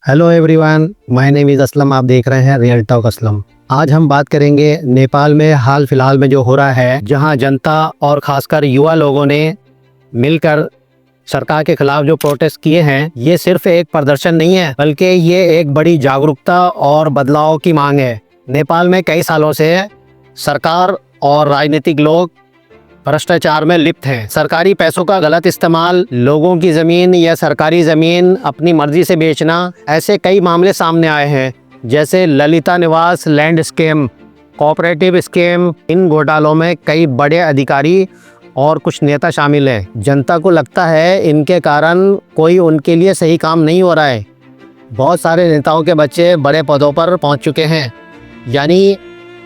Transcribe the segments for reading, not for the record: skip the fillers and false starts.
Hello everyone, my name is Aslam. आप देख रहे हैं रियल टॉक असलम। आज हम बात करेंगे नेपाल में हाल फिलहाल में जो हो रहा है, जहां जनता और खासकर युवा लोगों ने मिलकर सरकार के खिलाफ जो प्रोटेस्ट किए हैं, ये सिर्फ एक प्रदर्शन नहीं है, बल्कि ये एक बड़ी जागरूकता और बदलाव की मांग है। नेपाल में कई सालों से सरकार और राजनीतिक लोग भ्रष्टाचार में लिप्त हैं। सरकारी पैसों का गलत इस्तेमाल, लोगों की ज़मीन या सरकारी ज़मीन अपनी मर्जी से बेचना, ऐसे कई मामले सामने आए हैं, जैसे ललिता निवास लैंड स्कैम, कोऑपरेटिव स्कैम। इन घोटालों में कई बड़े अधिकारी और कुछ नेता शामिल हैं। जनता को लगता है इनके कारण कोई उनके लिए सही काम नहीं हो रहा है। बहुत सारे नेताओं के बच्चे बड़े पदों पर पहुंच चुके हैं, यानी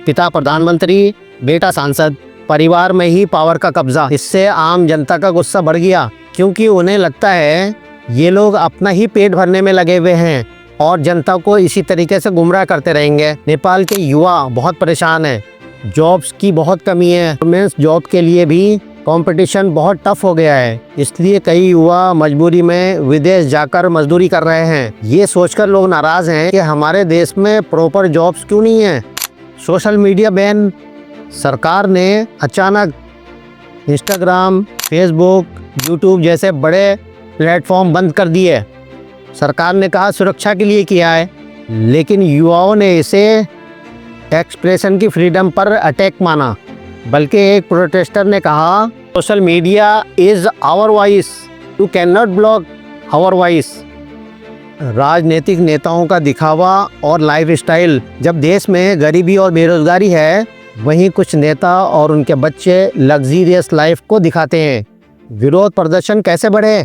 पिता प्रधानमंत्री, बेटा सांसद, परिवार में ही पावर का कब्जा। इससे आम जनता का गुस्सा बढ़ गया, क्योंकि उन्हें लगता है ये लोग अपना ही पेट भरने में लगे हुए हैं और जनता को इसी तरीके से गुमराह करते रहेंगे। नेपाल के युवा बहुत परेशान हैं, जॉब्स की बहुत कमी है। गवर्नमेंट जॉब के लिए भी कंपटीशन बहुत टफ हो गया है, इसलिए कई युवा मजबूरी में विदेश जाकर मजदूरी कर रहे हैं। ये सोचकर लोग नाराज हैं कि हमारे देश में प्रॉपर जॉब्स क्यों नहीं है। सोशल मीडिया बैन, सरकार ने अचानक इंस्टाग्राम, फेसबुक, यूट्यूब जैसे बड़े प्लेटफॉर्म बंद कर दिए। सरकार ने कहा सुरक्षा के लिए किया है, लेकिन युवाओं ने इसे एक्सप्रेशन की फ्रीडम पर अटैक माना। बल्कि एक प्रोटेस्टर ने कहा social media is our voice, you can not block our voice. राजनीतिक नेताओं का दिखावा और लाइफस्टाइल। जब देश में गरीबी और बेरोजगारी है, वहीं कुछ नेता और उनके बच्चे लग्जीरियस लाइफ को दिखाते हैं। विरोध प्रदर्शन कैसे बढ़े?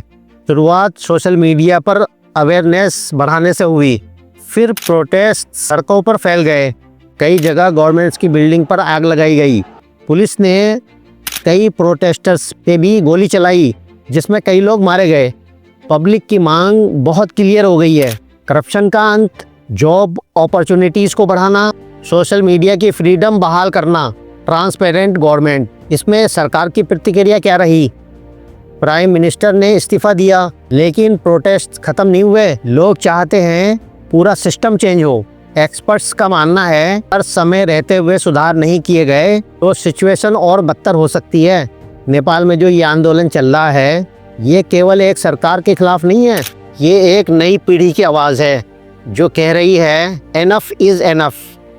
शुरुआत सोशल मीडिया पर अवेयरनेस बढ़ाने से हुई, फिर प्रोटेस्ट सड़कों पर फैल गए। कई जगह गवर्नमेंट्स की बिल्डिंग पर आग लगाई गई। पुलिस ने कई प्रोटेस्टर्स पे भी गोली चलाई, जिसमें कई लोग मारे गए। पब्लिक की मांग बहुत क्लियर हो गई है। करप्शन का अंत, जॉब अपॉर्चुनिटीज़ को बढ़ाना, सोशल मीडिया की फ्रीडम बहाल करना, ट्रांसपेरेंट गवर्नमेंट। इसमें सरकार की प्रतिक्रिया क्या रही? प्राइम मिनिस्टर ने इस्तीफा दिया, लेकिन प्रोटेस्ट खत्म नहीं हुए। लोग चाहते हैं पूरा सिस्टम चेंज हो। एक्सपर्ट्स का मानना है हर समय रहते हुए सुधार नहीं किए गए तो सिचुएशन और बदतर हो सकती है। नेपाल में जो ये आंदोलन चल रहा है, ये केवल एक सरकार के खिलाफ नहीं है, ये एक नई पीढ़ी की आवाज़ है जो कह रही है enough is enough,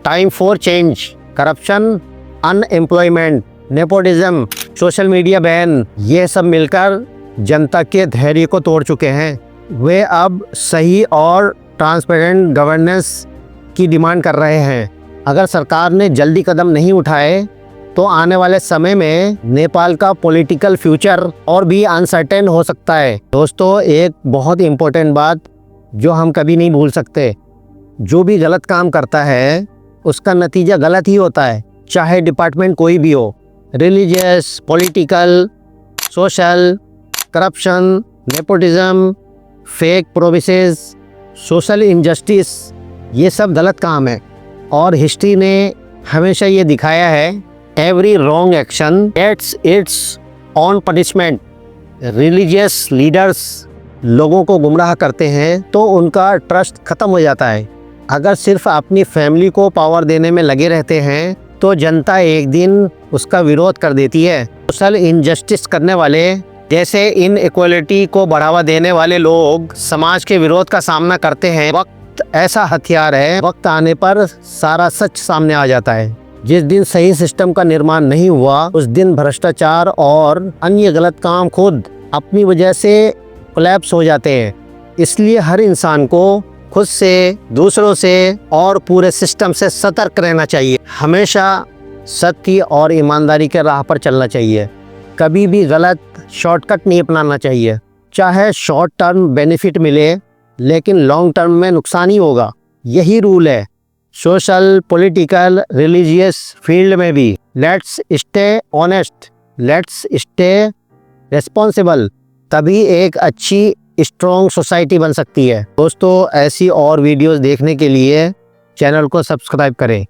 time for change. Corruption, unemployment, nepotism, social media ban, ये सब मिलकर जनता के धैर्य को तोड़ चुके हैं। वे अब सही और ट्रांसपेरेंट गवर्नेंस की डिमांड कर रहे हैं। अगर सरकार ने जल्दी कदम नहीं उठाए तो आने वाले समय में नेपाल का पॉलिटिकल फ्यूचर और भी अनसर्टेन हो सकता है। दोस्तों, एक बहुत इम्पोर्टेंट बात जो हम कभी नहीं भूल सकते, जो भी गलत काम करता है उसका नतीजा गलत ही होता है, चाहे डिपार्टमेंट कोई भी हो। Religious, political, social, corruption, nepotism, fake promises, social injustice, ये सब गलत काम है। और हिस्ट्री ने हमेशा ये दिखाया है every wrong action gets its on punishment. Religious leaders लोगों को गुमराह करते हैं तो उनका ट्रस्ट खत्म हो जाता है। अगर सिर्फ अपनी फैमिली को पावर देने में लगे रहते हैं तो जनता एक दिन उसका विरोध कर देती है। सोशल इनजस्टिस करने वाले, जैसे इनइक्वालिटी को बढ़ावा देने वाले लोग समाज के विरोध का सामना करते हैं। वक्त ऐसा हथियार है, वक्त आने पर सारा सच सामने आ जाता है। जिस दिन सही सिस्टम का निर्माण नहीं हुआ, उस दिन भ्रष्टाचार और अन्य गलत काम खुद अपनी वजह से कोलैप्स हो जाते हैं। इसलिए हर इंसान को खुद से, दूसरों से और पूरे सिस्टम से सतर्क रहना चाहिए। हमेशा सत्य और ईमानदारी के राह पर चलना चाहिए। कभी भी गलत शॉर्टकट नहीं अपनाना चाहिए। चाहे शॉर्ट टर्म बेनिफिट मिले, लेकिन लॉन्ग टर्म में नुकसान ही होगा। यही रूल है सोशल, पॉलिटिकल, रिलीजियस फील्ड में भी। Let's stay honest, let's stay responsible, तभी एक अच्छी स्ट्रॉन्ग सोसाइटी बन सकती है। दोस्तों, ऐसी और वीडियोस देखने के लिए चैनल को सब्सक्राइब करें।